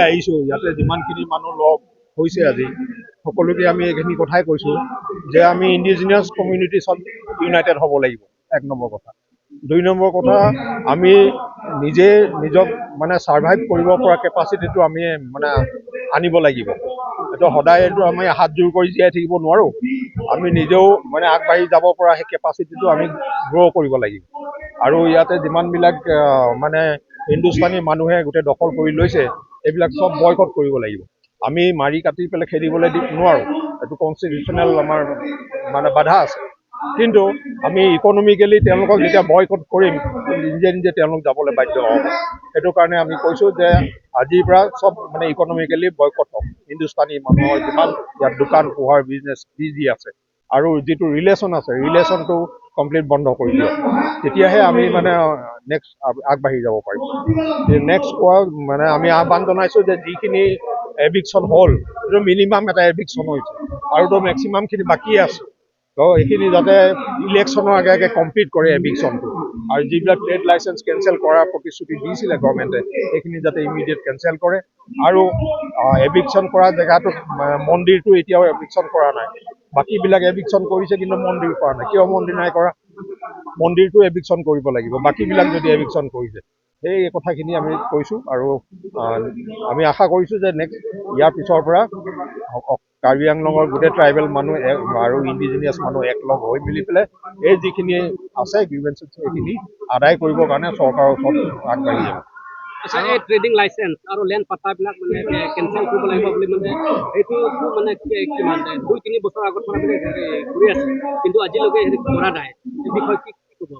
আহিছোঁ ইয়াতে যিমানখিনি মানুহ লগ হৈছে আজি সকলোকে আমি এইখিনি কথাই কৈছোঁ যে আমি ইণ্ডিজিনিয়াছ কমিউনিটি চব ইউনাইটেড হ'ব লাগিব, 1 নম্বৰ কথা। 2 নম্বৰ কথা, আমি নিজে নিজক মানে ছাৰ্ভাইভ কৰিব পৰা কেপাচিটিটো আমি মানে আনিব লাগিব। এইটো সদায় এইটো আমি হাতযোৰ কৰি জীয়াই থাকিব নোৱাৰোঁ। আমি নিজেও মানে আগবাঢ়ি যাব পৰা সেই কেপাচিটিটো আমি গ্ৰ' কৰিব লাগিব। আৰু ইয়াতে যিমানবিলাক মানে হিন্দুস্তানী মানুহে গোটেই দখল কৰি লৈছে এইবিলাক চব বয়কট কৰিব লাগিব। আমি মাৰি কাটি পেলাই খেদিবলৈ নোৱাৰোঁ, এইটো কনষ্টিটিউচনেল আমাৰ মানে বাধা আছে। কিন্তু আমি ইকনমিকেলি তেওঁলোকক যেতিয়া বয়কট কৰিম নিজে নিজে তেওঁলোক যাবলৈ বাধ্য হ'ব। সেইটো কাৰণে আমি কৈছোঁ যে আজিৰ পৰা চব মানে ইকনমিকেলি বয়কট হওক। হিন্দুস্তানী মানুহৰ যিমান ইয়াত দোকান পোহাৰ বিজনেছ যি আছে আৰু যিটো ৰিলেশ্যন আছে ৰিলেশ্যনটো কমপ্লিট বন্ধ কৰি দিয়ক, তেতিয়াহে আমি মানে নেক্সট আগবাঢ়ি যাব পাৰিম। নেক্সট মানে আমি আহ্বান জনাইছোঁ যে যিখিনি এভিকশ্যন হ'ল সেইটো মিনিমাম এটা এভিকশ্যন হৈছে আৰুতো মেক্সিমামখিনি বাকী আছে। তো এইখিনি যাতে ইলেকশ্যনৰ আগে আগে কমপ্লিট কৰে এভিকশ্যনটো, আৰু যিবিলাক ট্ৰেড লাইচেঞ্চ কেঞ্চেল কৰাৰ প্ৰতিশ্ৰুতি দিছিলে গভৰ্ণমেণ্টে সেইখিনি যাতে ইমিডিয়েট কেঞ্চেল কৰে। আৰু এভিকশ্যন কৰা জেগাটোত মন্দিৰটো এতিয়াও এভিকশ্যন কৰা নাই, বাকীবিলাক এভিকশ্যন কৰিছে কিন্তু মন্দিৰ কৰা নাই। কিয় মন্দিৰ নাই কৰা? মন্দিৰটো এভিকশ্যন কৰিব লাগিব, বাকীবিলাক যদি এভিকশ্যন কৰিছে। সেই কথাখিনি আমি কৈছোঁ আৰু আমি আশা কৰিছোঁ যে নেক্সট ইয়াৰ পিছৰ পৰা কাৰ্বি আংলঙৰ গোটেই ট্ৰাইবেল মানুহ আৰু ইণ্ডিজিনিয়াছ মানুহ একলগ হৈ মিলি পেলাই এই যিখিনি আছে গ্ৰিভেঞ্চেছ সেইখিনি আদায় কৰিবৰ কাৰণে চৰকাৰৰ ওচৰত আগবাঢ়ি যাব। এই ট্ৰেডিং লাইচেঞ্চ আৰু লেণ্ড পাট্টাবিলাক মানে কেঞ্চেল কৰিব লাগিব বুলি মানে এইটো মানে কিমান 2-3 বছৰ আগত মানে ঘূৰি আছে, কিন্তু আজিলৈকে সেইটো কৰা নাই। এই বিষয়ে কি ক'ব?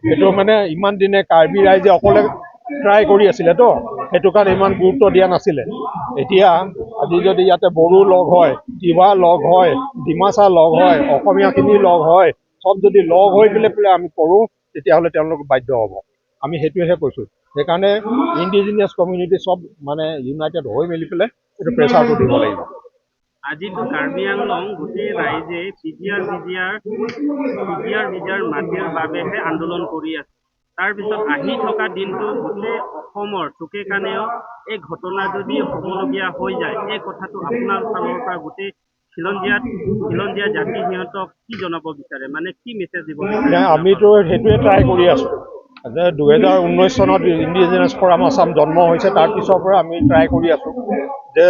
সেইটো মানে ইমান দিনে কাৰ্বি ৰাইজে অকলে ট্ৰাই কৰি আছিলেতো, সেইটো কাৰণে ইমান গুৰুত্ব দিয়া নাছিলে। এতিয়া আজি যদি ইয়াতে বড়ো লগ হয়, তিৱা লগ হয়, ডিমাচা লগ হয়, অসমীয়াখিনি লগ হয়, চব যদি লগ হৈ পেলাই আমি কৰোঁ তেতিয়াহ'লে তেওঁলোক বাধ্য হ'ব। আমি সেইটোহে কৈছোঁ। সেইকাৰণে ইণ্ডিজিনিয়াছ কমিউনিটি চব মানে ইউনাইটেড হৈ মেলি পেলাই এইটো প্ৰেছাৰটো দিব লাগিব। আজিতো কাৰ্বি আংলং গোটেই ৰাইজে পিজিআৰ ভিজাৰ মাটিৰ বাবেহে আন্দোলন কৰি আছে। তাৰপিছত আহি থকা দিনটো গোটেই অসমৰ চুকে কাণেও এই ঘটনা যদি হ'বলগীয়া হৈ যায়, এই কথাটো আপোনাৰ ফালৰ পৰা গোটেই খিলঞ্জীয়া জাতি সিহঁতক কি জনাব বিচাৰে, মানে কি মেছেজ দিব বিচাৰে? আমিতো সেইটোৱে ট্ৰাই কৰি আছোঁ যে 2019 চনত ইণ্ডিজিনিয়াছ ফৰাম আছাম জন্ম হৈছে, তাৰপিছৰ পৰা আমি ট্ৰাই কৰি আছোঁ যে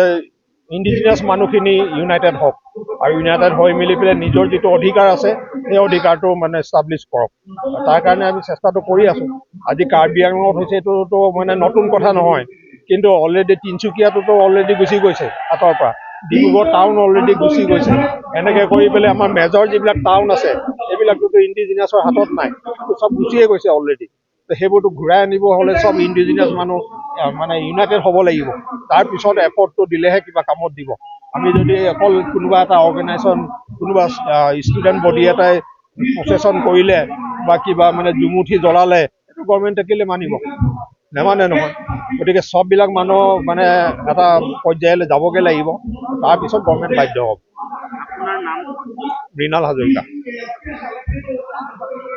ইণ্ডিজিনিয়াছ মানুহখিনি ইউনাইটেড হওক আৰু ইউনাইটেড হৈ মেলি পেলাই নিজৰ যিটো অধিকাৰ আছে সেই অধিকাৰটো মানে এষ্টাব্লিছ কৰক। তাৰ কাৰণে আমি চেষ্টাটো কৰি আছোঁ। আজি কাৰ্বি আংলঙত হৈছে এইটোতো মানে নতুন কথা নহয়, কিন্তু অলৰেডি তিনিচুকীয়াটোতো অলৰেডি গুচি গৈছে হাতৰ পৰা, ডিব্ৰুগড় টাউন অলৰেডি গুচি গৈছে। এনেকৈ কৰি পেলাই আমাৰ মেজৰ যিবিলাক টাউন আছে সেইবিলাকটোতো ইণ্ডিজিনিয়াছৰ হাতত নাই, চব গুচিয়ে গৈছে অলৰেডি। সেইবোৰতো ঘূৰাই আনিব হ'লে চব ইণ্ডিজিনিয়াছ মানুহ মানে ইউনাইটেড হ'ব লাগিব। তাৰপিছত এফৰ্টটো দিলেহে কিবা কামত দিব। আমি যদি অকল কোনোবা এটা অৰ্গেনাইজেশ্যন, কোনোবা ষ্টুডেণ্ট বডি এটাই প্ৰচেছন কৰিলে বা কিবা মানে জুমুঠি জ্বলালে এইটো গভৰ্ণমেণ্টে কেলৈ মানিব? নেমানে নহয়। গতিকে চববিলাক মানুহ মানে এটা পৰ্যায়লৈ যাবগৈ লাগিব, তাৰপিছত গভৰ্ণমেণ্ট বাধ্য হ'ব। আপোনাৰ নাম? মৃণাল হাজৰিকা।